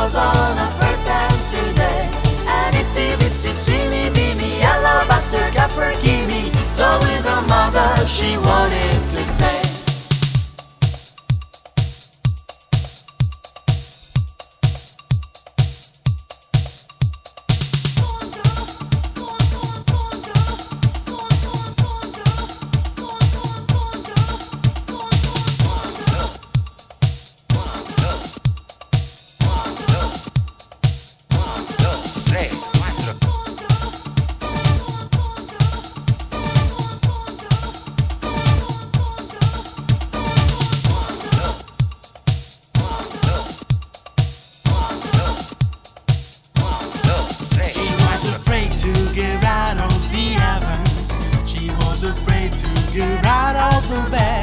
was on a first time today. And itsy bitsy swimmy beamy yellow buttercup for Kimi. So with her mother she wanted to stay. Get out of the bed.